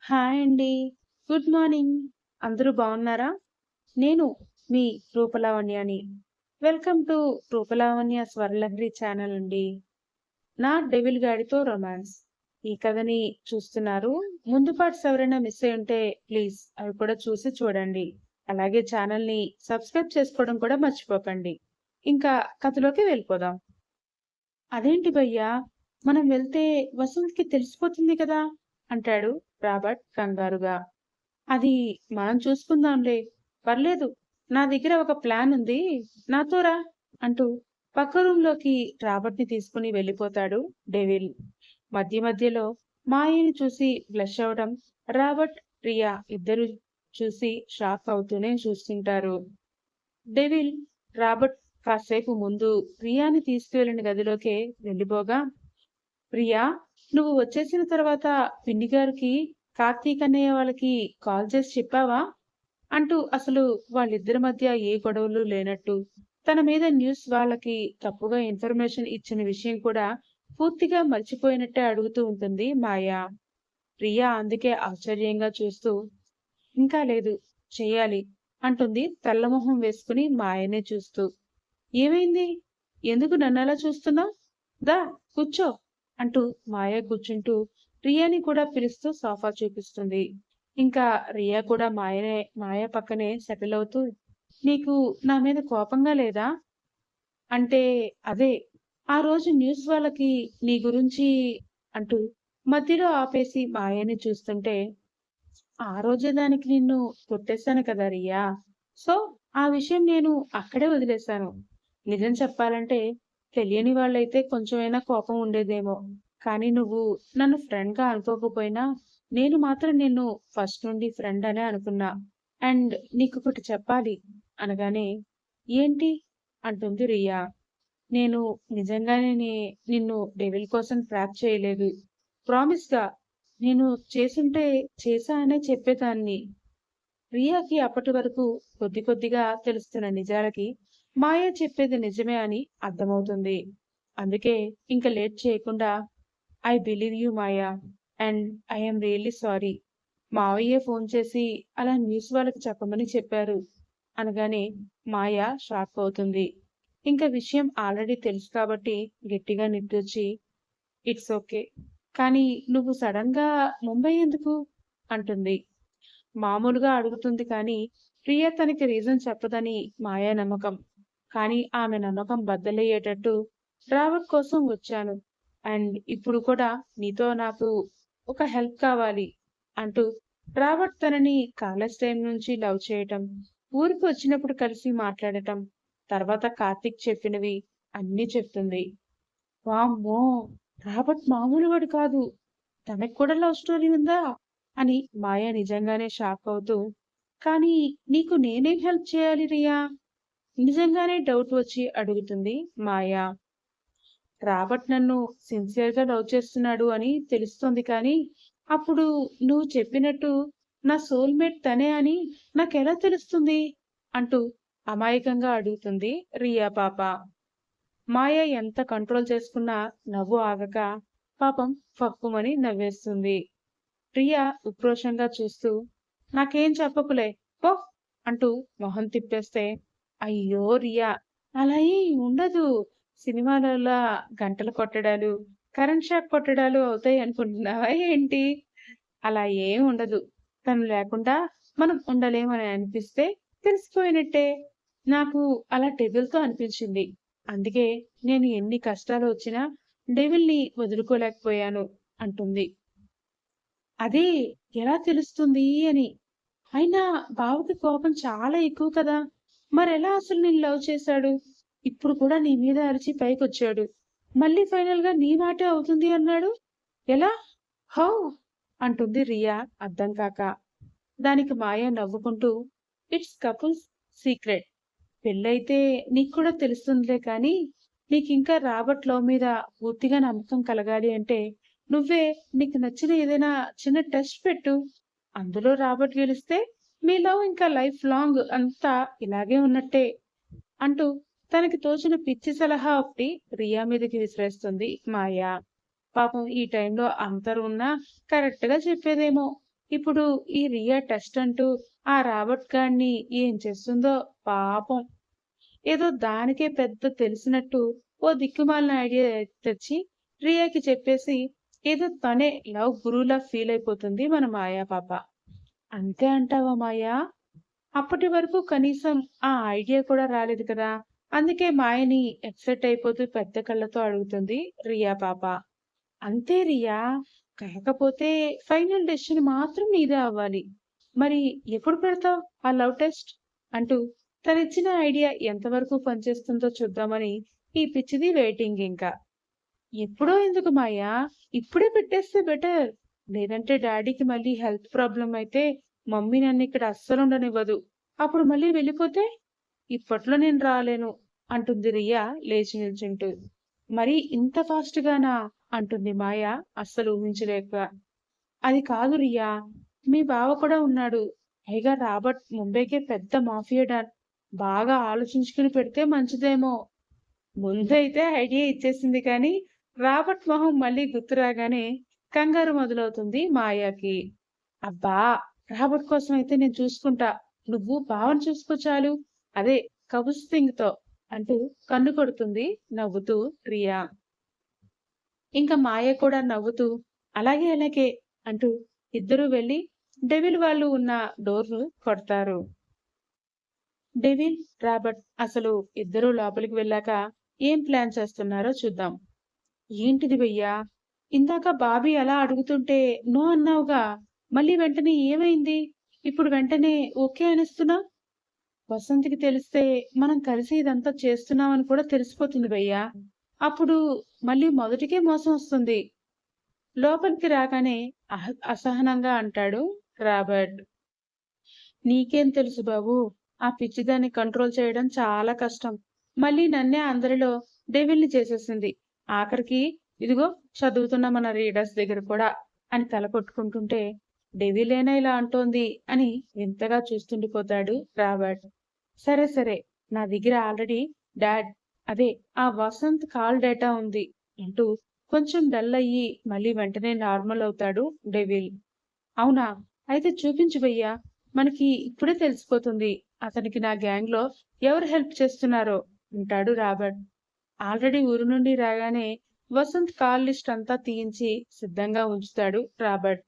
Hi అండి. Good morning. అందరూ బాగున్నారా? నేను మీ రూపలావణ్యని. Welcome to Roopa Lavanya Swaralahari channel అండి. నా డెవిల్ గాడితో రొమాన్స్. ఈ కథని చూస్తున్నారు. ముందు పార్ట్స్ ఎవరైనా మిస్ అయ్యి ఉంటే ప్లీజ్ అవి కూడా చూసి చూడండి. అలాగే ఛానల్‌ని సబ్స్క్రైబ్ చేసుకోవడం కూడా మర్చిపోకండి. ఇంకా కథలోకి వెళ్ళిపోదాం. అదేంటి భయ్యా! మనం వెళ్తే వసంత్‌కి తెలిసిపోతుంది కదా! అంటాడు రాబర్ట్ కంగారుగా. అది మనం చూసుకుందాంలే. పర్లేదు. నా దగ్గర ఒక ప్లాన్ ఉంది. నాతో రా అంటూ పక్క రూంలోకి రాబర్ట్‌ని తీసుకుని వెళ్ళిపోతాడు డెవిల్. మధ్య మధ్యలో మాయని చూసి బ్లష్ అవ్వడం రాబర్ట్, ప్రియా ఇద్దరూ చూసి షాక్ అవుతూనే చూస్తుంటారు. డెవిల్ రాబర్ట్ కాసేపు ముందు ప్రియాని తీసుకువెళ్ళిన గదిలోకే వెళ్ళిపోగా, ప్రియా, నువ్వు వచ్చేసిన తర్వాత పిన్ని గారికి, కార్తీక్ అన్నయ్య వాళ్ళకి కాల్ చేసి చెప్పావా? అంటూ అసలు వాళ్ళిద్దరి మధ్య ఏ గొడవలు లేనట్టు, తన మీద న్యూస్ వాళ్ళకి తప్పుగా ఇన్ఫర్మేషన్ ఇచ్చిన విషయం కూడా పూర్తిగా మర్చిపోయినట్టే అడుగుతూ ఉంటుంది మాయ. ప్రియా అందుకే ఆశ్చర్యంగా చూస్తూ, ఇంకా లేదు, చెయ్యాలి అంటుంది తెల్లమొహం వేసుకుని మాయనే చూస్తూ. ఏమైంది? ఎందుకు నన్నలా చూస్తున్నావ్? దా కూర్చో అంటూ మాయ కూర్చుంటూ రియాని కూడా పిలుస్తూ సోఫా చూపిస్తుంది. ఇంకా రియా కూడా మాయ పక్కనే సెటిల్ అవుతూ, నీకు నా మీద కోపంగా లేదా? అంటే అదే, ఆ రోజు న్యూస్ వాళ్ళకి నీ గురించి అంటూ మధ్యలో ఆపేసి మాయని చూస్తుంటే, ఆ రోజే దానికి నిన్ను కొట్టేశాను కదా రియా! సో, ఆ విషయం నేను అక్కడే వదిలేశాను. నిజం చెప్పాలంటే, తెలియని వాళ్ళైతే కొంచెమైనా కోపం ఉండేదేమో. కానీ నువ్వు నన్ను ఫ్రెండ్‌గా అనుకోకపోయినా, నేను మాత్రం నిన్ను ఫస్ట్ నుండి ఫ్రెండ్ అనే అనుకున్నా. అండ్ నీకొకటి చెప్పాలి అనగానే, ఏంటి? అంటుంది రియా. నేను నిజంగానే నిన్ను డెవిల్ కోసం ట్రాప్ చేయలేదు. ప్రామిస్‌గా. నేను చేసుంటే చేశా అనే చెప్పేదాన్ని. రియాకి అప్పటి వరకు కొద్ది కొద్దిగా తెలుస్తున్న నిజాలకి మాయ చెప్పేది నిజమే అని అర్థమవుతుంది. అందుకే ఇంక లేట్ చేయకుండా I believe you Maya and I am really sorry. మావయ్యే ఫోన్ చేసి అలా న్యూస్ వాళ్ళకి చెప్పమని చెప్పారు అనగానే మాయ షాక్ అవుతుంది. ఇంక విషయం ఆల్రెడీ తెలుసు కాబట్టి గట్టిగా నిట్టూర్చి, ఇట్స్ ఓకే. కానీ నువ్వు సడన్‌గా ముంబై ఎందుకు? అంటుంది. మామూలుగా అడుగుతుంది కానీ, ప్రియ తనకి రీజన్ చెప్పదని మాయ నమ్మకం. కానీ ఆమె నమ్మకం బద్దలయ్యేటట్టు రాబర్ట్ కోసం వచ్చాను. అండ్ ఇప్పుడు కూడా నీతో నాకు ఒక హెల్ప్ కావాలి అంటూ రాబర్ట్ తనని కాలేజ్ టైం నుంచి లవ్ చేయటం, ఊరికి వచ్చినప్పుడు కలిసి మాట్లాడటం, తర్వాత కార్తీక్ చెప్పినవి అన్నీ చెప్తుంది. వామ్మో! రాబర్ట్ మామూలువాడు కాదు. తనకి కూడా లవ్ స్టోరీ ఉందా? అని మాయ నిజంగానే షాక్ అవుతూ, కానీ నీకు నేనేం హెల్ప్ చేయాలి రియా? నిజంగానే డౌట్ వచ్చి అడుగుతుంది మాయ. రాబర్ట్ నన్ను సిన్సియర్‌గా లవ్ చేస్తున్నాడు అని తెలుస్తోంది కానీ, అప్పుడు నువ్వు చెప్పినట్టు నా సోల్‌మేట్ తనే అని నాకెలా తెలుస్తుంది? అంటూ అమాయకంగా అడుగుతుంది రియా పాప. మాయ ఎంత కంట్రోల్ చేసుకున్నా నవ్వు ఆగక పాపం ఫక్కుమని నవ్వేస్తుంది. ప్రియ ఉక్రోషంగా చూస్తూ, నాకేం చెప్పకులే పో అంటూ మొహం తిప్పేస్తే, అయ్యో రియా! అలా ఏం ఉండదు. సినిమాలలా గంటలు కొట్టడాలు, కరెంట్ షాక్ కొట్టడాలు అవుతాయి అనుకుంటున్నావా ఏంటి? అలా ఏం ఉండదు. తను లేకుండా మనం ఉండలేమని అనిపిస్తే తెలిసిపోయినట్టే. నాకు అలా డెవిల్‌తో అనిపించింది. అందుకే నేను ఎన్ని కష్టాలు వచ్చినా డెవిల్‌ని వదులుకోలేకపోయాను అంటుంది. అదే ఎలా తెలుస్తుంది అని. అయినా బావకి కోపం చాలా ఎక్కువ కదా! మరెలా అసలు నిన్ను లవ్ చేశాడు? ఇప్పుడు కూడా నీ మీద అరిచి పైకొచ్చాడు. మళ్ళీ ఫైనల్‌గా నీ మాటే అవుతుంది అన్నాడు. ఎలా? హౌ? అంటుంది రియా అర్థం కాక. దానికి మాయ నవ్వుకుంటూ, ఇట్స్ కపుల్స్ సీక్రెట్. పెళ్లయితే నీకు కూడా తెలుస్తుందిలే కానీ, నీకింకా రాబర్ట్ లవ్ మీద పూర్తిగా నమ్మకం కలగాలి అంటే, నువ్వే నీకు నచ్చిన ఏదైనా చిన్న టెస్ట్ పెట్టు. అందులో రాబర్ట్ గెలిస్తే, మీ లవ్ ఇంకా లైఫ్ లాంగ్ అంతా ఇలాగే ఉన్నట్టే. అంటూ తనకి తోచిన పిచ్చి సలహా ఒకటి రియా మీదకి విసిరేస్తుంది మాయ. పాపం ఈ టైంలో అందరూ ఉన్నా కరెక్ట్‌గా చెప్పేదేమో. ఇప్పుడు ఈ రియా టెస్ట్ అంటూ ఆ రాబర్ట్ గాడిని ఏం చేస్తుందో పాపం. ఏదో దానికే పెద్ద తెలిసినట్టు ఓ దిక్కుమాలిన ఐడియా తెచ్చి రియాకి చెప్పేసి ఏదో తనే లవ్ గురువులా ఫీల్ అయిపోతుంది మన మాయా పాప. అంతే అంటావా మాయా? అప్పటి వరకు కనీసం ఆ ఐడియా కూడా రాలేదు కదా! అందుకే మాయని ఎక్సైట్ అయిపోతూ పెద్ద కళ్ళతో అడుగుతుంది రియా పాప. అంతే రియా. కాకపోతే ఫైనల్ డెసిషన్ మాత్రం నీదే అవ్వాలి. మరి ఎప్పుడు పెడతావు ఆ లవ్ టెస్ట్? అంటూ తనిచ్చిన ఐడియా ఎంతవరకు పనిచేస్తుందో చూద్దామని ఈ పిచ్చిది వెయిటింగ్ ఇంకా. ఎప్పుడో ఎందుకు మాయా? ఇప్పుడే పెట్టేస్తే బెటర్. లేదంటే డాడీకి మళ్ళీ హెల్త్ ప్రాబ్లం అయితే మమ్మీ నన్నిక్కడ అస్సలుండనివ్వదు. అప్పుడు మళ్ళీ వెళ్ళిపోతే? ఇప్పట్లో నేను రాలేను అంటుంది రియా లేచి నిల్చుంటూ. మరి ఇంత ఫాస్ట్ గానా? అంటుంది మాయ అస్సలు ఊహించలేక. అది కాదు రియా. మీ బావ కూడా ఉన్నాడు. పైగా రాబర్ట్ ముంబైకే పెద్ద మాఫియా డాన్. బాగా ఆలోచించుకుని పెడితే మంచిదేమో. ముందైతే ఐడియా ఇచ్చేసింది కానీ రాబర్ట్ మొహం మళ్ళీ గుర్తు రాగానే కంగారు మొదలవుతుంది మాయాకి. అబ్బా! రాబర్ట్ కోసం అయితే నేను చూసుకుంటా. నువ్వు బావని చూసుకో చాలు. అదే కబుస్ సింగ్‌తో అంటూ కన్ను కొడుతుంది నవ్వుతూ రియా. ఇంక మాయ కూడా నవ్వుతూ అలాగే అలాగే అంటూ ఇద్దరూ వెళ్లి డెవిల్ వాళ్ళు ఉన్న డోర్‌ను కొడతారు. డెవిల్, రాబర్ట్ అసలు ఇద్దరూ లోపలికి వెళ్ళాక ఏం ప్లాన్ చేస్తున్నారో చూద్దాం. ఏంటిది భయ్యా? ఇందాక బాబీ అలా అడుగుతుంటే నో అన్నావుగా? మళ్ళీ వెంటనే ఏమైంది? ఇప్పుడు వెంటనే ఓకే అనేస్తున్నావ్? వసంత్‌కి తెలిస్తే మనం కలిసి ఇదంతా చేస్తున్నామని కూడా తెలిసిపోతుంది భయ్యా. అప్పుడు మళ్ళీ మొదటికే మోసం వస్తుంది. లోపలికి రాగానే అసహనంగా అంటాడు రాబర్ట్. నీకేం తెలుసు బాబు? ఆ పిచ్చిదాన్ని కంట్రోల్ చేయడం చాలా కష్టం. మళ్ళీ నన్నే అందరిలో డెవిల్‌ని చేసేసింది. ఆఖరికి ఇదిగో చదువుతున్న మన రీడర్స్ దగ్గర కూడా అని తల కొట్టుకుంటుంటే డెవిలేనా ఇలా అంటోంది అని వింతగా చూస్తుండిపోతాడు రాబర్ట్. సరే సరే, నా దగ్గర ఆల్రెడీ డాడ్ అదే ఆ వసంత్ కాల్ డేటా ఉంది అంటూ కొంచెం డల్ అయ్యి మళ్ళీ వెంటనే నార్మల్ అవుతాడు డెవిల్. అవునా? అయితే చూపించు భయ్యా. మనకి ఇప్పుడే తెలిసిపోతుంది అతనికి నా గ్యాంగ్ లో ఎవరు హెల్ప్ చేస్తున్నారో అంటాడు రాబర్ట్. ఆల్రెడీ ఊరు నుండి రాగానే వసంత్ కాల్ లిస్ట్ అంతా తీయించి సిద్ధంగా ఉంచుతాడు రాబర్ట్.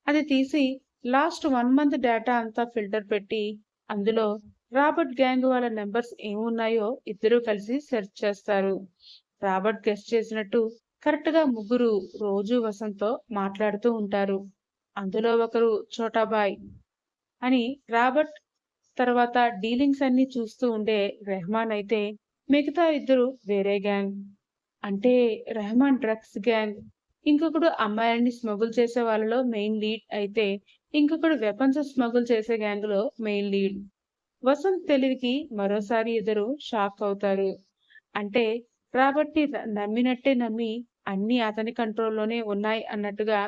అది తీసి లాస్ట్ 1 మంత్ డేటా అంతా ఫిల్టర్ పెట్టి అందులో రాబర్ట్ గ్యాంగ్ వాళ్ళ నెంబర్స్ ఏమున్నాయో ఇద్దరూ కలిసి సెర్చ్ చేస్తారు. రాబర్ట్ గెస్ట్ చేసినట్టు కరెక్ట్ గా ముగ్గురు రోజు వసంత్తో మాట్లాడుతూ ఉంటారు. అందులో ఒకరు చోటాబాయ్ అని రాబర్ట్ తర్వాత డీలింగ్స్ అన్ని చూస్తూ ఉండే రెహమాన్ అయితే మిగతా ఇద్దరు వేరే గ్యాంగ్. అంటే రెహమాన్ డ్రగ్స్ గ్యాంగ్, ఇంకొకడు అమ్మాయిల్ని స్మగుల్ చేసే వాళ్ళలో మెయిన్ లీడ్ అయితే ఇంకొకడు వెపన్స్ స్మగుల్ చేసే గ్యాంగ్ లో మెయిన్ లీడ్. వసంత్ తెలివికి మరోసారి ఇద్దరు షాక్ అవుతారు. అంటే రాబర్ట్ ని నమ్మినట్టే నమ్మి అన్ని అతని కంట్రోల్లోనే ఉన్నాయి అన్నట్టుగా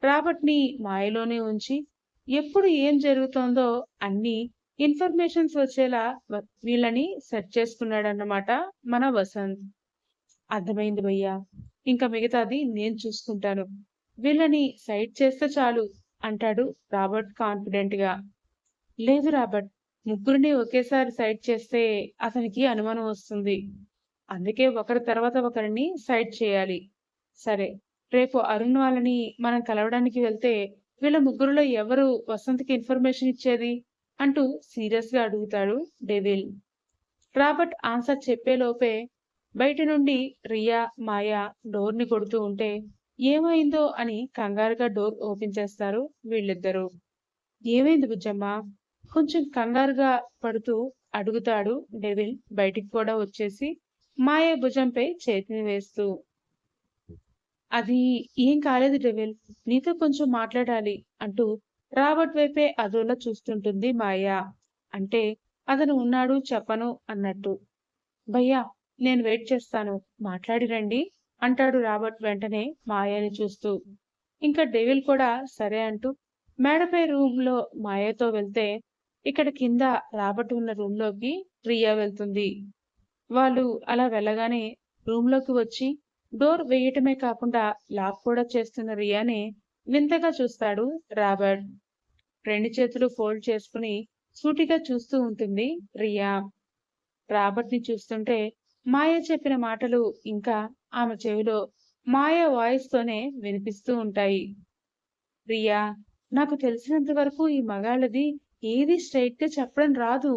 రాబర్ట్ ని మాయలోనే ఉంచి ఎప్పుడు ఏం జరుగుతోందో అన్ని ఇన్ఫర్మేషన్స్ వచ్చేలా వీళ్ళని సెట్ చేసుకున్నాడన్నమాట మన వసంత్. అర్థమైంది భయ్యా. ఇంకా మిగతాది నేను చూసుకుంటాను. వీళ్ళని సైడ్ చేస్తే చాలు అంటాడు రాబర్ట్ కాన్ఫిడెంట్ గా. లేదు రాబర్ట్, ముగ్గురిని ఒకేసారి సైడ్ చేస్తే అతనికి అనుమానం వస్తుంది. అందుకే ఒకరి తర్వాత ఒకరిని సైడ్ చేయాలి. సరే, రేపు అరుణ్ వాళ్ళని మనం కలవడానికి వెళ్తే వీళ్ళ ముగ్గురులో ఎవరు వసంత్కి ఇన్ఫర్మేషన్ ఇచ్చేది అంటూ సీరియస్ గా అడుగుతాడు డెవిల్. రాబర్ట్ ఆన్సర్ చెప్పేలోపే బయట నుండి రియా, మాయా డోర్ ని కొడుతూ ఉంటే ఏమైందో అని కంగారుగా డోర్ ఓపెన్ చేస్తారు వీళ్ళిద్దరూ. ఏమైంది బుజ్జమ్మ? కొంచెం కంగారుగా పడుతూ అడుగుతాడు డెవిల్ బయటికి కూడా వచ్చేసి మాయ భుజంపై చేతిని వేస్తూ. అది ఏం కాలేదు డెవిల్, నీతో కొంచెం మాట్లాడాలి అంటూ రాబర్ట్ వైపే అదోలా చూస్తుంటుంది మాయ. అంటే అతను ఉన్నాడు చెప్పను అన్నట్టు. భయ్యా, నేను వెయిట్ చేస్తాను, మాట్లాడి రండి అంటాడు రాబర్ట్ వెంటనే మాయని చూస్తూ. ఇంకా డెవిల్ కూడా సరే అంటూ మేడపై రూమ్ లో మాయతో వెళ్తే ఇక్కడ కింద రాబర్ట్ ఉన్న రూమ్ లోకి రియా వెళ్తుంది. వాళ్ళు అలా వెళ్ళగానే రూమ్ లోకి వచ్చి డోర్ వేయటమే కాకుండా లాక్ కూడా చేస్తున్న రియాని వింతగా చూస్తాడు రాబర్ట్. రెండు చేతులు ఫోల్డ్ చేసుకుని సూటిగా చూస్తూ ఉంటుంది రియా. రాబర్ట్ ని చూస్తుంటే మాయ చెప్పిన మాటలు ఇంకా ఆమె చెవిలో మాయ వాయిస్ తోనే వినిపిస్తూ ఉంటాయి. రియా, నాకు తెలిసినంత వరకు ఈ మగాళ్ళది ఏది స్ట్రైట్ గా చెప్పడం రాదు.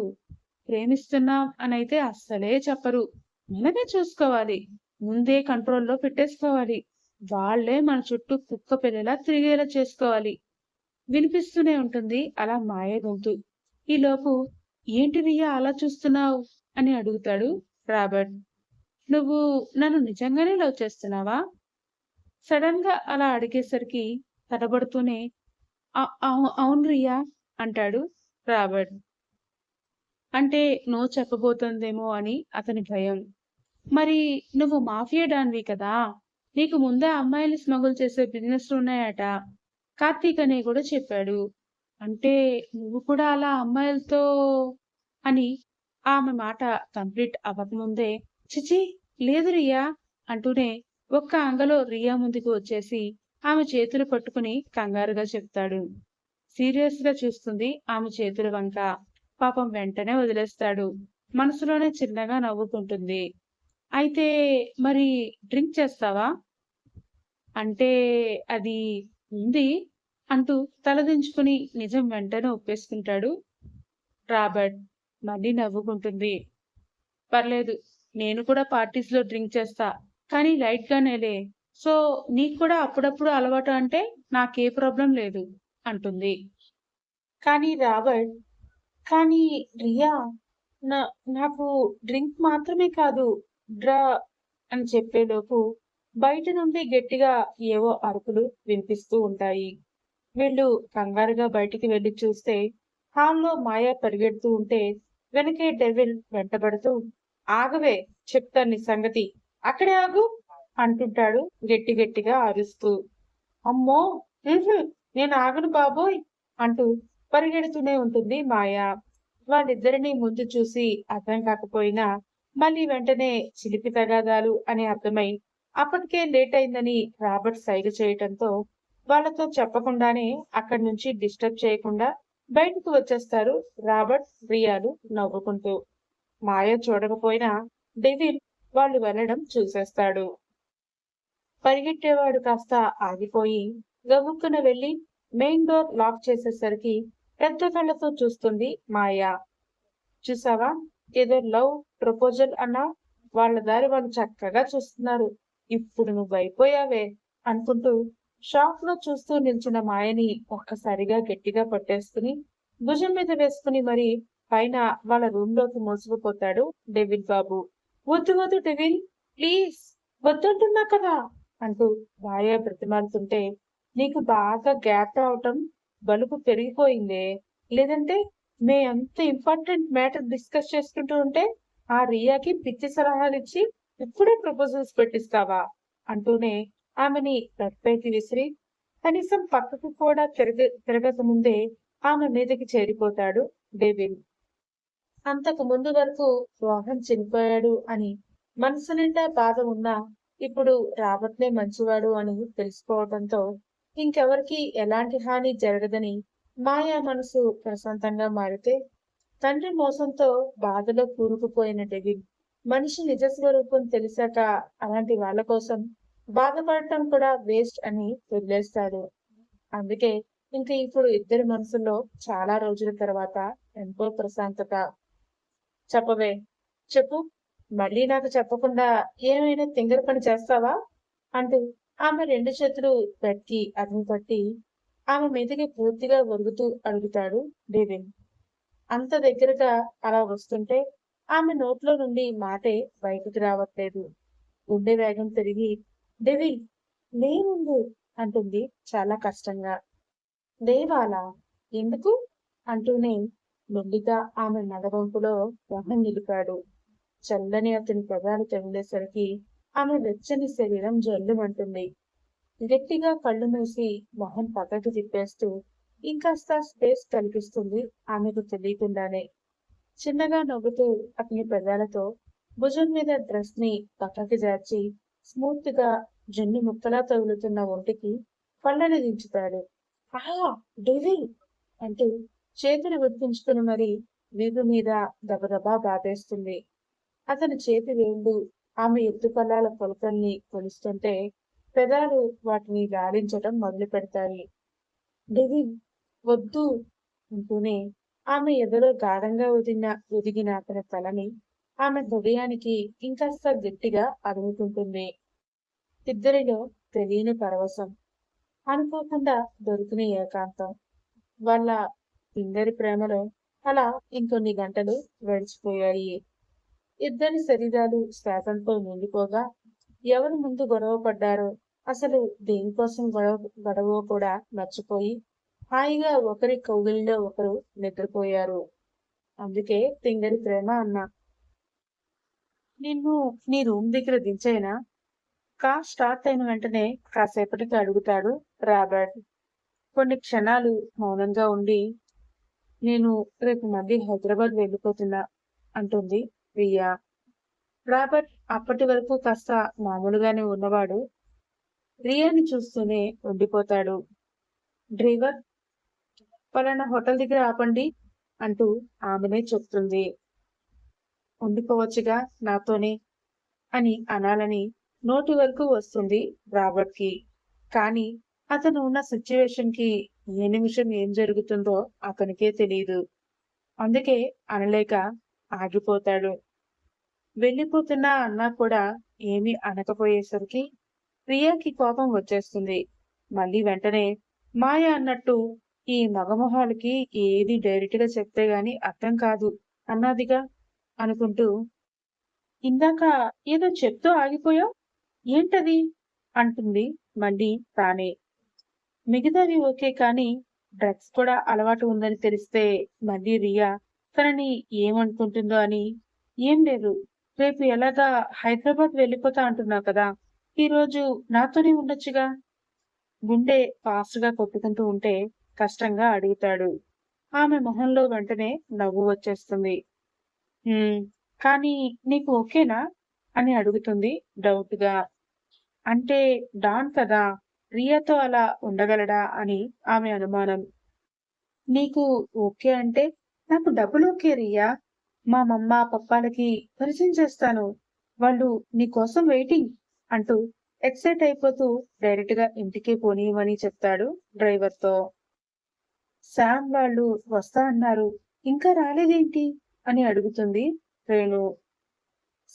ప్రేమిస్తున్నాం అనైతే అస్సలే చెప్పరు. మనమే చూసుకోవాలి. ముందే కంట్రోల్లో పెట్టేసుకోవాలి. వాళ్ళే మన చుట్టూ కుక్క పిల్లలా తిరిగేలా చేసుకోవాలి. వినిపిస్తూనే ఉంటుంది అలా మాయ గొంతు. ఈలోపు ఏంటి రియా అలా చూస్తున్నావు అని అడుగుతాడు రాబర్ట్. నువ్వు నన్ను నిజంగానే లవ్ చేస్తున్నావా? సడన్ గా అలా అడిగేసరికి తడబడుతూనే అవును రియా అంటాడు రాబర్ట్. అంటే నో చెప్పబోతోందేమో అని అతని భయం. మరి నువ్వు మాఫియా డాన్వి కదా! నీకు ముందే అమ్మాయిల్ని స్మగుల్ చేసే బిజినెస్‌లున్నాయట. కార్తీక్ అన్నయ్య కూడా చెప్పాడు. అంటే నువ్వు కూడా అలా అమ్మాయిలతో అని ఆమె మాట కంప్లీట్ అవ్వకముందే ఛీ! లేదు రియా అంటూనే ఒక్క అంగలో రియా ముందుకు వచ్చేసి ఆమె చేతులు పట్టుకుని కంగారుగా చెప్తాడు. సీరియస్ గా చూస్తుంది ఆమె చేతుల వంక. పాపం వెంటనే వదిలేస్తాడు. మనసులోనే చిన్నగా నవ్వుకుంటుంది. అయితే మరి డ్రింక్ చేస్తావా? అంటే అది ఉంది అంటూ తలదించుకుని నిజం వెంటనే ఒప్పేసుకుంటాడు రాబర్ట్. మళ్ళీ నవ్వుకుంటుంది. పర్లేదు, నేను కూడా పార్టీస్‌లో డ్రింక్ చేస్తా. కానీ లైట్‌గానేలే. సో, నీకు కూడా అప్పుడప్పుడు అలవాటు అంటే నాకే ప్రాబ్లమ్ లేదు అంటుంది. కానీ రాబర్ట్, కానీ రియా, నా నాకు డ్రింక్ మాత్రమే కాదు, డ్రా అని చెప్పేలోపు బయట నుండి గట్టిగా ఏవో అరుపులు వినిపిస్తూ ఉంటాయి. వీళ్ళు కంగారుగా బయటికి వెళ్లి చూస్తే హాల్లో మాయ పరిగెడుతూ ఉంటే వెనకే డెవిల్ వెంటబడుతూ ఆగవే, చెప్తాను నీ సంగతి, అక్కడే ఆగు అంటుంటాడు గట్టి గట్టిగా అరుస్తూ. అమ్మో, ఉహు, నేను ఆగను బాబోయ్ అంటూ పరిగెడుతూనే ఉంటుంది మాయ. వాళ్ళిద్దరినీ ముందు చూసి అర్థం కాకపోయినా మళ్ళీ వెంటనే చిలిపి తగాదాలు అని అర్థమై అప్పటికే లేట్ అయిందని రాబర్ట్ సైగ చేయటంతో వాళ్ళతో చెప్పకుండానే అక్కడి నుంచి డిస్టర్బ్ చేయకుండా బయటకు వచ్చేస్తారు రాబర్ట్, రియాలు నవ్వుకుంటూ. మాయ చూడకపోయినా డెవిల్ వాళ్ళు వెళ్ళడం చూసేస్తాడు. పరిగెట్టేవాడు కాస్త ఆగిపోయి గబుక్కున వెళ్లి మెయిన్ డోర్ లాక్ చేసేసరికి పెద్ద కళ్ళతో చూస్తుంది మాయ. చూసావా, ఏదో లవ్ ప్రపోజల్ అన్నా వాళ్ళ దారి వాళ్ళు చక్కగా చూస్తున్నారు. ఇప్పుడు నువ్వు అయిపోయావే అనుకుంటూ షాక్ లో చూస్తూ నిల్చున్న మాయని ఒక్కసారిగా గట్టిగా పట్టేసుకుని భుజం మీద వేసుకుని మరి పైన వాళ్ళ రూమ్ లోకి మోసుకుపోతాడు డెవిల్ బాబు. వద్దు వద్దు డెవిల్, ప్లీజ్, వద్దంటున్నా కదా అంటూ మాయ బ్రతిమాలుతుంటే నీకు బాగా గ్యాప్ రావటం బలుపు పెరిగిపోయిందే. లేదంటే మే అంత ఇంపార్టెంట్ మ్యాటర్ డిస్కస్ చేసుకుంటూ ఉంటే ఆ రియాకి పిచ్చి సలహాలు ఇచ్చి ఇప్పుడే ప్రపోజల్స్ పెట్టిస్తావా అంటూనే ఆమెని రప్పైకి విసిరి కనీసం పక్కకు కూడా తిరగక ముందే ఆమె మీదకి చేరిపోతాడు డేవిడ్. అంతకు ముందు వరకు రోహన్ చనిపోయాడు అని మనసు నిండా బాధ ఉన్నా ఇప్పుడు రాబర్ట్నే మంచివాడు అని తెలుసుకోవడంతో ఇంకెవరికి ఎలాంటి హాని జరగదని మాయా మనసు ప్రశాంతంగా మారితే తండ్రి మోసంతో బాధలో కూరుకుపోయిన డెవిల్ మనిషి నిజ స్వరూపం తెలిసాక అలాంటి వాళ్ళ కోసం బాధపడటం కూడా వేస్ట్ అని వదిలేస్తాడు. అందుకే ఇంకా ఇప్పుడు ఇద్దరి మనసుల్లో చాలా రోజుల తర్వాత ఎంతో ప్రశాంతత. చెప్పవే, చెప్పు, మళ్ళీ నాకు చెప్పకుండా ఏమైనా తింగర పని చేస్తావా అంటూ ఆమె రెండు చేతులు పెట్టి అతను పట్టి ఆమె మీదకి పూర్తిగా ఒరుగుతూ అడుగుతాడు డేవిడ్. అంత దగ్గరగా అలా వస్తుంటే ఆమె నోట్లో నుండి మాటే బయటికి రావట్లేదు. గుండె వేగం పెరిగి డెవిల్, లేవుండు అంటుంది చాలా కష్టంగా. లేవాలా? ఎందుకు అంటూనే మెల్లిగా ఆమె నడవంపులో మొహం నిలిపాడు. చల్లని అతని పెదాలు తగిలేసరికి ఆమె వెచ్చని శరీరం జల్లుమంటుంది. గట్టిగా కళ్ళు మూసి మొహం పక్కకి తిప్పేస్తూ ఇంకాస్త స్పేస్ కల్పిస్తుంది ఆమెకు తెలియకుండానే. చిన్నగా నవ్వుతూ అతని పెదాలతో భుజం మీద డ్రెస్ ని పక్కకి జార్చి స్మూత్ గా జున్ను ముక్కలా తగులుతున్న ఒంటికి పళ్ళని దించుతాడు. ఆహా, డెవిల్ అంటూ చేతులు విడిపించుకుని మరి వీపు మీద దబదబా బాధేస్తుంది. అతని చేతి వేళ్ళు ఆమె ఎత్తుపల్లాల కొలతల్ని కొలుస్తుంటే పెదాలు వాటిని లాలించటం మొదలు పెడతాయి. డెవిన్ వద్దు అంటూనే ఆమె ఎదలో గాఢంగా ఒదిగిన అతని తలని ఆమె హృదయానికి ఇంకాస్త గట్టిగా అదుముకుంటుంది. ఇద్దరిలో తెలియని పరవశం, అనుకోకుండా దొరికిన ఏకాంతం. వాళ్ళ ఇద్దరి ప్రేమలో అలా ఇంకొన్ని గంటలు గడిచిపోయాయి. ఇద్దరి శరీరాలు శ్వాసంతో నిండిపోగా ఎవరు ముందు గొడవ పడ్డారో, అసలు దేనికోసం గొడవ కూడా మర్చిపోయి హాయిగా ఒకరి కౌగిలిలో ఒకరు నిద్రపోయారు. అందుకే తింగరి ప్రేమ అన్నా. నిన్ను నీ రూమ్ దగ్గర దించేనా? కార్ స్టార్ట్ అయిన వెంటనే కాసేపటికి అడుగుతాడు రాబర్ట్. కొన్ని క్షణాలు మౌనంగా ఉండి, నేను రేపు మళ్ళీ హైదరాబాద్ వెళ్ళిపోతున్నా అంటుంది రియా. రాబర్ట్ అప్పటి వరకు కాస్త మామూలుగానే ఉన్నవాడు రియాని చూస్తూనే ఉండిపోతాడు. డ్రైవర్, పలానా హోటల్ దగ్గర ఆపండి అంటూ ఆమెనే చెప్తుంది. ఉండిపోవచ్చుగా నాతోనే అని అనాలని నోటి వరకు వస్తుంది రాబర్ట్ కి. కానీ అతను ఉన్న సిచ్యువేషన్ కి ఏ నిమిషం ఏం జరుగుతుందో అతనికే తెలియదు. అందుకే అనలేక ఆగిపోతాడు. వెళ్ళిపోతున్నా అన్నా కూడా ఏమీ అనకపోయేసరికి ప్రియాకి కోపం వచ్చేస్తుంది. మళ్ళీ వెంటనే మాయ అన్నట్టు ఈ మగమొహాలకి ఏది డైరెక్ట్ గా చెప్తే గాని అర్థం కాదు అన్నదిగా అనుకుంటూ, ఇందాక ఏదో చెప్తూ ఆగిపోయావు, ఏంటది అంటుంది మళ్ళీ తానే. మిగతావి ఓకే, కానీ డ్రగ్స్ కూడా అలవాటు ఉందని తెలిస్తే మళ్ళీ రియా తనని ఏమనుకుంటుందో అని. ఏం లేదు, రేపు ఎలాగా హైదరాబాద్ వెళ్ళిపోతా అంటున్నావు కదా, ఈరోజు నాతోనే ఉండొచ్చుగా. గుండె ఫాస్ట్ గా కొట్టుకుంటూ ఉంటే కష్టంగా అడుగుతాడు. ఆమె మొహంలో వెంటనే నవ్వు వచ్చేస్తుంది. కానీ నీకు ఓకేనా అని అడుగుతుంది డౌట్ గా. అంటే డాన్ కదా, రియాతో అలా ఉండగలడా అని ఆమె అనుమానం. నీకు ఓకే అంటే నాకు డబ్బులు ఓకే రియా. మా మమ్మ పప్పాలకి పరిచయం చేస్తాను, వాళ్ళు నీ కోసం వెయిటింగ్ అంటూ ఎక్సైట్ అయిపోతూ డైరెక్ట్ గా ఇంటికి పోనీయమని చెప్తాడు డ్రైవర్ తో. శామ్ వాళ్ళు వస్తా అన్నారు, ఇంకా రాలేదేంటి అని అడుగుతుంది రేణు.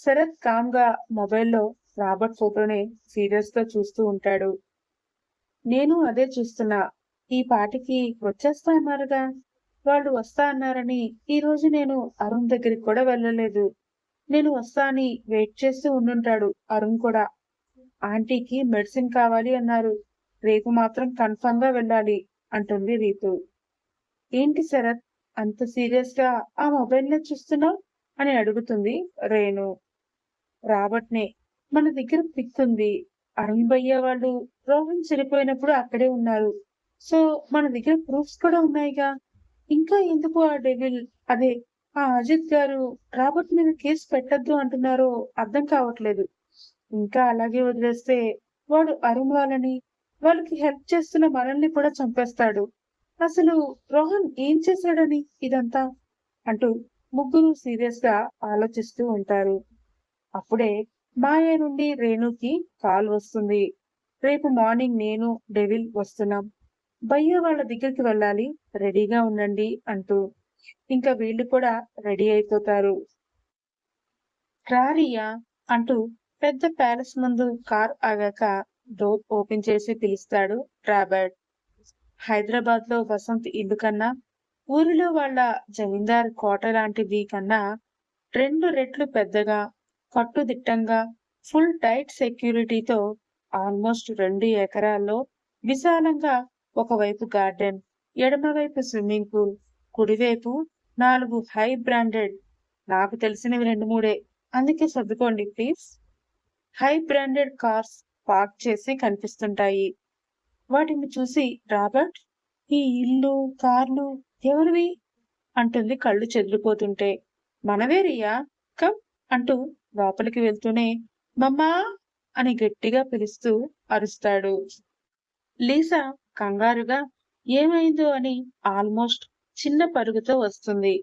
శరత్ కామ్ గా మొబైల్లో రాబర్ట్ ఫోటోనే సీరియస్ గా చూస్తూ ఉంటాడు. నేను అదే చూస్తున్నా, ఈ పాటికి వచ్చేస్తా అన్నారుగా, వాళ్ళు వస్తా అన్నారని ఈ రోజు నేను అరుణ్ దగ్గరికి కూడా వెళ్ళలేదు. నేను వస్తా అని వెయిట్ చేస్తూ ఉండుంటాడు అరుణ్ కూడా. ఆంటీకి మెడిసిన్ కావాలి అన్నారు, రేపు మాత్రం కన్ఫర్మ్ గా వెళ్ళాలి అంటుంది రీతు. ఏంటి శరత్ అంత సీరియస్ గా ఆ మొబైల్లో చూస్తున్నావు అని అడుగుతుంది రేణు. రాబర్ట్ నే, మన దగ్గర పిక్ ఉంది, అరుణ్ భయ్య వాళ్ళు రోహన్ చనిపోయినప్పుడు అక్కడే ఉన్నారు, సో మన దగ్గర ప్రూఫ్స్ కూడా ఉన్నాయిగా. ఇంకా ఎందుకు ఆ డెవిల్, అదే ఆ అజిత్ గారు రాబర్ట్ మీద కేసు పెట్టద్దు అంటున్నారో అర్థం కావట్లేదు. ఇంకా అలాగే వదిలేస్తే వాడు అరుణ్ వాళ్ళకి హెల్ప్ చేస్తున్న మనల్ని కూడా చంపేస్తాడు. అసలు రోహన్ ఏం చేశాడని ఇదంతా అంటూ ముగ్గురు సీరియస్ గా ఆలోచిస్తూ ఉంటారు. అప్పుడే మాయ నుండి రేణుకి కాల్ వస్తుంది. రేపు మార్నింగ్ నేను డెవిల్ వస్తున్నాం, భయ్య వాళ్ళ దగ్గరికి వెళ్ళాలి, రెడీగా ఉండండి అంటూ. ఇంకా వీళ్ళు కూడా రెడీ అయిపోతారు. రారియా అంటూ పెద్ద ప్యాలెస్ ముందు కార్ ఆగాక డోర్ ఓపెన్ చేసి పిలుస్తాడు రాబర్ట్. హైదరాబాద్ లో వసంత్ ఇల్లు కన్నా ఊరిలో వాళ్ళ జమీందార్ కోట లాంటిది కన్నా 2 రెట్లు పెద్దగా, కట్టుదిట్టంగా, ఫుల్ టైట్ సెక్యూరిటీతో, ఆల్మోస్ట్ 2 ఎకరాల్లో విశాలంగా ఒకవైపు గార్డెన్, ఎడమవైపు స్విమ్మింగ్ పూల్, కుడివైపు 4 హై బ్రాండెడ్, నాకు తెలిసినవి 2-3, అందుకే సర్దుకోండి please, high branded cars park చేసి కనిపిస్తుంటాయి. వాటిని చూసి రాబర్ట్, ఈ ఇల్లు కార్లు ఎవరివి అంటుంది కళ్ళు చెదిరిపోతుంటే. మనవే రియా, కమ్ అంటూ లోపలికి వెళ్తూనే మమ్మా అని గట్టిగా పిలుస్తూ అరుస్తాడు. లీసా కంగారుగా ఏమైందో అని ఆల్మోస్ట్ చిన్న పరుగుతో వస్తుంది.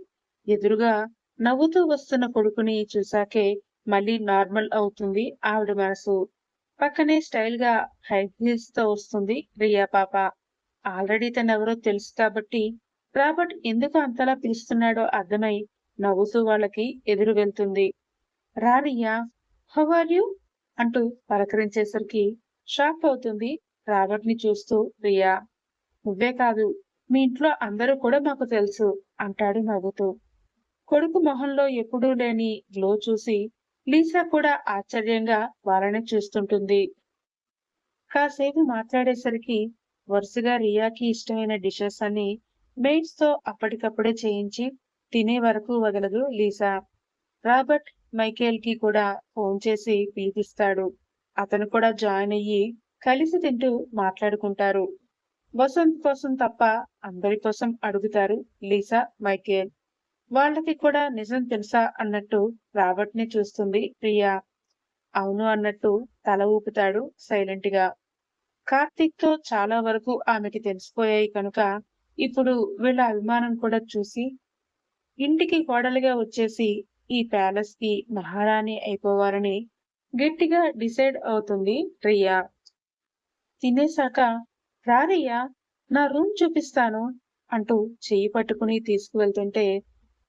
ఎదురుగా నవ్వుతూ వస్తున్న కొడుకుని చూశాకే మళ్ళీ నార్మల్ అవుతుంది ఆవిడ మనసు. పక్కనే స్టైల్ గా హై హీల్స్ తో వస్తుంది రియా పాప. ఆల్రెడీ తనెవరో తెలుసు కాబట్టి రాబర్ట్ ఎందుకు అంతలా పిలుస్తున్నాడో అర్థమై నవ్వుతూ వాళ్ళకి ఎదురు వెళ్తుంది. రా రియా, హౌ ఆర్ యూ అంటూ పలకరించేసరికి షాక్ అవుతుంది రాబర్ట్ ని చూస్తూ రియా. నువ్వే కాదు, మీ ఇంట్లో అందరూ కూడా మాకు తెలుసు అంటాడు నవ్వుతూ. కొడుకు మొహంలో ఎప్పుడూ లేని గ్లో చూసి లీసా కూడా ఆశ్చర్యంగా వాళ్ళని చూస్తుంటుంది. కాసేపు మాట్లాడేసరికి వరుసగా రియాకి ఇష్టమైన డిషెస్ అన్ని మెయిడ్స్ తో అప్పటికప్పుడే చేయించి తినే వరకు వదలదు లీసా. రాబర్ట్ మైకేల్ కి కూడా ఫోన్ చేసి పిలిపిస్తాడు. అతను కూడా జాయిన్ అయ్యి కలిసి తింటూ మాట్లాడుకుంటారు. వసంత్ కోసం తప్ప అందరి కోసం అడుగుతారు లీసా, మైకేల్. వాళ్ళకి కూడా నిజం తెలుసా అన్నట్టు రాబర్ట్ ని చూస్తుంది ప్రియా. అవును అన్నట్టు తల ఊపుతాడు సైలెంట్ గా. కార్తీక్ తో చాలా వరకు ఆమెకి తెలిసిపోయాయి కనుక ఇప్పుడు వీళ్ళ అభిమానం కూడా చూసి ఇంటికి కోడలిగా వచ్చేసి ఈ ప్యాలెస్ కి మహారాణి అయిపోవాలని గట్టిగా డిసైడ్ అవుతుంది రియా. తినేశాక రా రియా, నా రూమ్ చూపిస్తాను అంటూ చెయ్యి పట్టుకుని తీసుకువెళ్తుంటే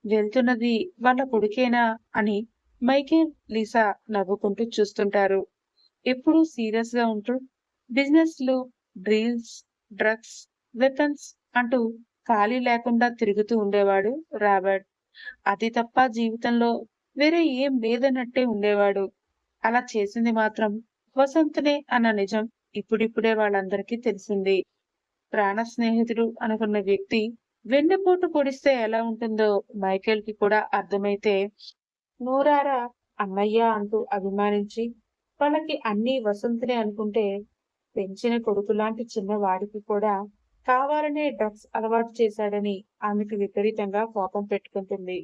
వెళ్తున్నది వాళ్ళ కొడుకేనా అని మైకేల్, లీసా నవ్వుకుంటూ చూస్తుంటారు. ఎప్పుడూ సీరియస్ గా ఉంటూ బిజినెస్ లు, డ్రీల్స్, డ్రగ్స్, వెపన్స్ అంటూ ఖాళీ లేకుండా తిరుగుతూ ఉండేవాడు రాబర్ట్. అది తప్ప జీవితంలో వేరే ఏం లేదన్నట్టే ఉండేవాడు. అలా చేసింది మాత్రం వసంతనే అన్న నిజం ఇప్పుడిప్పుడే వాళ్ళందరికీ తెలిసింది. ప్రాణ స్నేహితుడు అనుకున్న వ్యక్తి వెన్నుపోటు పొడిస్తే ఎలా ఉంటుందో మైకేల్ కి కూడా అర్థమైతే నోరారా అన్నయ్య అంటూ అభిమానించి వాళ్ళకి అన్నీ వసంతనే అనుకుంటే పెంచిన కొడుకులాంటి చిన్నవాడికి కూడా కావాలనే డ్రగ్స్ అలవాటు చేశాడని ఆమెకు విపరీతంగా కోపం పెట్టుకుంటుంది.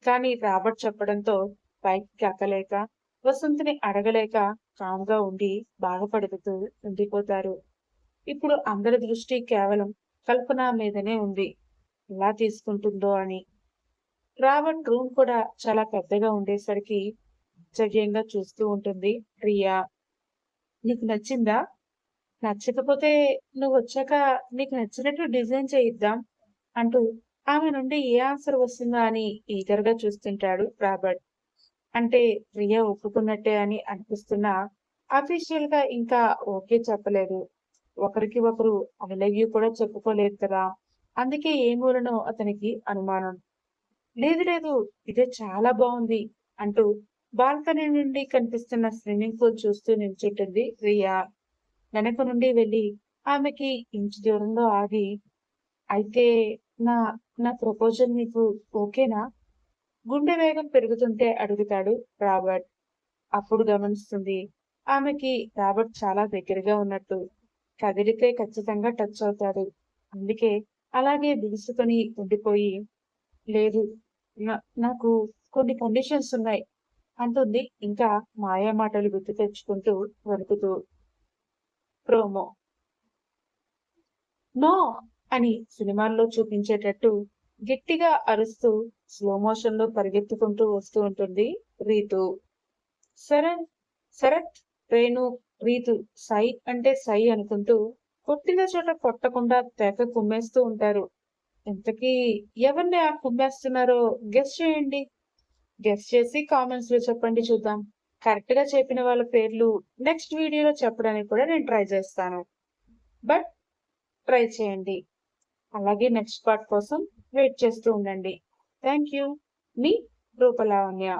కానీ రాబర్ట్ చెప్పడంతో పైకి కక్కలేక వసంతని అడగలేక కామ్గా ఉండి బాధపడుతూ ఉండిపోతారు. ఇప్పుడు అందరి దృష్టి కేవలం కల్పన మీదనే ఉంది, ఎలా తీసుకుంటుందో అని. రాబర్ట్ రూమ్ కూడా చాలా పెద్దగా ఉండేసరికి ఆశ్చర్యంగా చూస్తూ ఉంటుంది రియా. నీకు నచ్చిందా? నచ్చకపోతే నువ్వొచ్చాక నీకు నచ్చినట్టు డిజైన్ చేయిద్దాం అంటూ ఆమె నుండి ఏ ఆన్సర్ వస్తుందా అని ఈగర్‌గా చూస్తుంటాడు రాబర్ట్. అంటే రియా ఒప్పుకున్నట్టే అని అనిపిస్తున్నా అఫీషియల్‌గా ఇంకా ఓకే చెప్పలేదు. ఒకరికి ఒకరు ఐ లవ్ యూ కూడా చెప్పుకోలేదు కదా! అందుకే ఏ మూలనో అతనికి అనుమానం. లేదు లేదు, ఇదే చాలా బావుంది అంటూ బాల్కనీ నుండి కనిపిస్తున్న స్విమ్మింగ్ పూల్ చూస్తూ నిల్చుంటుంది రియా. వెనక నుండి వెళ్లి ఆమెకి ఇంచు దూరంలో ఆగి, అయితే నా నా ప్రపోజల్ నీకు ఓకేనా? గుండె వేగం పెరుగుతుంటే అడుగుతాడు రాబర్ట్. అప్పుడు గమనిస్తుంది ఆమెకి రాబర్ట్ చాలా దగ్గరగా ఉన్నట్టు. కదిలితే ఖచ్చితంగా టచ్ అవుతాడు. అందుకే అలాగే బిగుసుకొని ఉండిపోయి, లేదు, నాకు కొన్ని కండిషన్స్ ఉన్నాయి అంటుంది ఇంకా మాయమాటలు గుర్తు తెచ్చుకుంటూ వణుకుతూ. ప్రోమో. నో అని సినిమాల్లో చూపించేటట్టు గట్టిగా అరుస్తూ స్లో మోషన్ లో పరిగెత్తుకుంటూ వస్తూ ఉంటుంది రీతు. శరణ్, శరత్, రేణు, రీతు సై అంటే సై అనుకుంటూ కొట్టిన చోట కొట్టకుండా తెగ కుమ్మేస్తూ ఉంటారు. ఇంతకీ ఎవరిని ఆ కుమ్మేస్తున్నారో గెస్ చేయండి. గెస్ చేసి కామెంట్స్ లో చెప్పండి చూద్దాం. కరెక్ట్ గా చెప్పిన వాళ్ళ పేర్లు నెక్స్ట్ వీడియోలో చెప్పడానికి కూడా నేను ట్రై చేస్తాను. బట్ ట్రై చేయండి. అలాగే నెక్స్ట్ పార్ట్ కోసం వెయిట్ చేస్తూ ఉండండి. Thank you. మీ రూపలావణ్య.